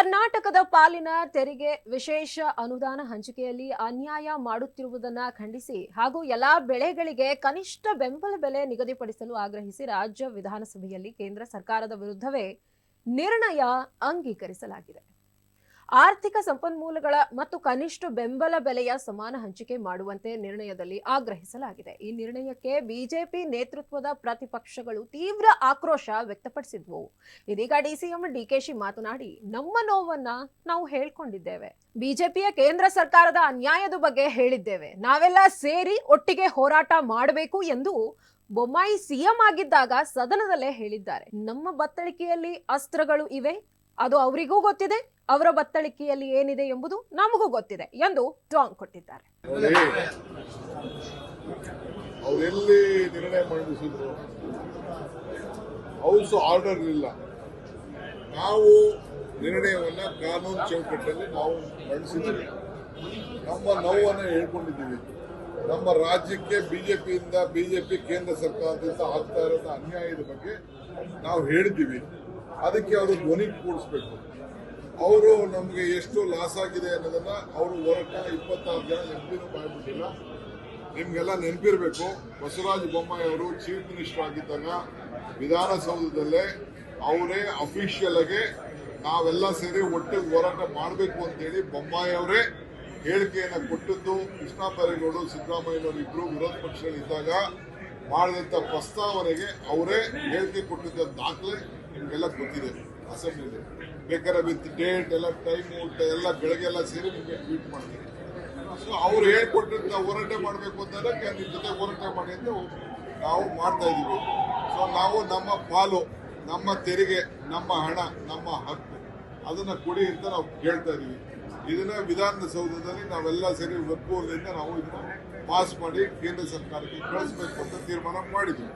ಕರ್ನಾಟಕದ ಪಾಲಿನ ತೆರಿಗೆ ವಿಶೇಷ ಅನುದಾನ ಹಂಚಿಕೆಯಲ್ಲಿ ಅನ್ಯಾಯ ಮಾಡುತ್ತಿರುವುದನ್ನು ಖಂಡಿಸಿ ಹಾಗೂ ಎಲ್ಲಾ ಬೆಳೆಗಳಿಗೆ ಕನಿಷ್ಠ ಬೆಂಬಲ ಬೆಲೆ ನಿಗದಿಪಡಿಸಲು ಆಗ್ರಹಿಸಿ ರಾಜ್ಯ ವಿಧಾನಸಭೆಯಲ್ಲಿ ಕೇಂದ್ರ ಸರ್ಕಾರದ ವಿರುದ್ಧವೇ ನಿರ್ಣಯ ಅಂಗೀಕರಿಸಲಾಗಿದೆ. ಆರ್ಥಿಕ ಸಂಪನ್ಮೂಲಗಳ ಮತ್ತು ಕನಿಷ್ಠ ಬೆಂಬಲ ಬೆಲೆಯ ಸಮಾನ ಹಂಚಿಕೆ ಮಾಡುವಂತೆ ನಿರ್ಣಯದಲ್ಲಿ ಆಗ್ರಹಿಸಲಾಗಿದೆ. ಈ ನಿರ್ಣಯಕ್ಕೆ ಬಿಜೆಪಿ ನೇತೃತ್ವದ ಪ್ರತಿಪಕ್ಷಗಳು ತೀವ್ರ ಆಕ್ರೋಶ ವ್ಯಕ್ತಪಡಿಸಿದ್ವು. ಇದೀಗ ಡಿಸಿಎಂ ಡಿಕೆಶಿ ಮಾತನಾಡಿ, ನಮ್ಮ ನೋವನ್ನ ನಾವು ಹೇಳ್ಕೊಂಡಿದ್ದೇವೆ, ಬಿಜೆಪಿಯ ಕೇಂದ್ರ ಸರ್ಕಾರದ ಅನ್ಯಾಯದ ಬಗ್ಗೆ ಹೇಳಿದ್ದೇವೆ, ನಾವೆಲ್ಲ ಸೇರಿ ಒಟ್ಟಿಗೆ ಹೋರಾಟ ಮಾಡಬೇಕು ಎಂದು ಬೊಮ್ಮಾಯಿ ಸಿಎಂ ಆಗಿದ್ದಾಗ ಸದನದಲ್ಲೇ ಹೇಳಿದ್ದಾರೆ. ನಮ್ಮ ಬತ್ತಳಿಕೆಯಲ್ಲಿ ಅಸ್ತ್ರಗಳು ಇವೆ, ಅದು ಅವರಿಗೂ ಗೊತ್ತಿದೆ, ಅವರ ಬತ್ತಳಿಕೆಯಲ್ಲಿ ಏನಿದೆ ಎಂಬುದು ನಮಗೂ ಗೊತ್ತಿದೆ ಎಂದು ಟಾಂಗ್ ಕೊಟ್ಟಿದ್ದಾರೆ. ಅವರೆಲ್ಲಿ ನಿರ್ಣಯ ಮಂಡಿಸಿದ್ರು, ಹೌಸ್ ಆರ್ಡರ್ ಇಲ್ಲ. ನಾವು ನಿರ್ಣಯವನ್ನ ಕಾನೂನು ಚೌಕಟ್ಟಲ್ಲಿ ನಾವು ಮಂಡಿಸಿದ್ದೀವಿ. ನಮ್ಮ ನೋವನ್ನು ಹೇಳ್ಕೊಂಡಿದ್ದೀವಿ. ನಮ್ಮ ರಾಜ್ಯಕ್ಕೆ ಬಿಜೆಪಿ ಕೇಂದ್ರ ಸರ್ಕಾರದಿಂದ ಆಗ್ತಾ ಇರೋ ಅನ್ಯಾಯದ ಬಗ್ಗೆ ನಾವು ಹೇಳಿದ್ದೀವಿ. ಅದಕ್ಕೆ ಅವರು ಧ್ವನಿ ಕೂಡಿಸ್ಬೇಕು. ಅವರು ನಮಗೆ ಎಷ್ಟು ಲಾಸ್ ಆಗಿದೆ ಅನ್ನೋದನ್ನ ಅವರು ಹೊರಟ 26 ಜನ ಎಂಪಿನೂ ಮಾಡಿಬಿಟ್ಟಿಲ್ಲ. ನಿಮ್ಗೆಲ್ಲ ನೆನಪಿರ್ಬೇಕು, ಬಸವರಾಜ ಬೊಮ್ಮಾಯಿ ಅವರು ಚೀಫ್ ಮಿನಿಸ್ಟರ್ ಆಗಿದ್ದಾಗ ವಿಧಾನಸೌಧದಲ್ಲೇ ಅವರೇ ಅಫಿಷಿಯಲ್ ಆಗಿ ನಾವೆಲ್ಲ ಸೇರಿ ಒಟ್ಟಿಗೆ ಹೋರಾಟ ಮಾಡಬೇಕು ಅಂತೇಳಿ ಬೊಮ್ಮಾಯಿ ಅವರೇ ಹೇಳಿಕೆಯನ್ನು ಕೊಟ್ಟದ್ದು. ಕೃಷ್ಣ ಬೈರೇಗೌಡರು, ಸಿದ್ದರಾಮಯ್ಯನವರು ಇಬ್ಬರು ವಿರೋಧ ಪಕ್ಷಗಳಿದ್ದಾಗ ಮಾಡಿದಂಥ ಪ್ರಸ್ತಾವನೆಗೆ ಅವರೇ ಹೇಳಿಕೆ ಕೊಟ್ಟಿದ್ದ ದಾಖಲೆ ನಿಮಗೆಲ್ಲ ಗೊತ್ತಿದೆ. ಅಸೆಂಬ್ಲಿಲಿ ಬೇಕಾದ್ರೆ ವಿತ್ ಡೇಟ್ ಎಲ್ಲ ಟೈಮ್ ಎಲ್ಲ ಬೆಳಗ್ಗೆಲ್ಲ ಸೇರಿ ನಿಮಗೆ ಟ್ವೀಟ್ ಮಾಡ್ತೀವಿ. ಸೊ ಅವ್ರು ಹೇಳ್ಕೊಟ್ಟಿದ್ದ ಹೋರಾಟ ಮಾಡಬೇಕು ಅಂತಂದ್ರೆ ನಿಮ್ಮ ಜೊತೆ ಹೋರಾಟ ಮಾಡಿ ಅಂತ ನಾವು ಮಾಡ್ತಾ ಇದ್ದೀವಿ. ಸೊ ನಾವು ನಮ್ಮ ಪಾಲು, ನಮ್ಮ ತೆರಿಗೆ, ನಮ್ಮ ಹಣ, ನಮ್ಮ ಹಕ್ಕು ಅದನ್ನ ಕೊಡಿ ಅಂತ ನಾವು ಕೇಳ್ತಾ ಇದೀವಿ. ಇದನ್ನ ವಿಧಾನಸೌಧದಲ್ಲಿ ನಾವೆಲ್ಲ ಸೇರಿ ಒಪ್ಪುವುದರಿಂದ ನಾವು ಇದನ್ನ ಪಾಸ್ ಮಾಡಿ ಕೇಂದ್ರ ಸರ್ಕಾರಕ್ಕೆ ಕಳಿಸಬೇಕು ಅಂತ ತೀರ್ಮಾನ ಮಾಡಿದ್ವಿ.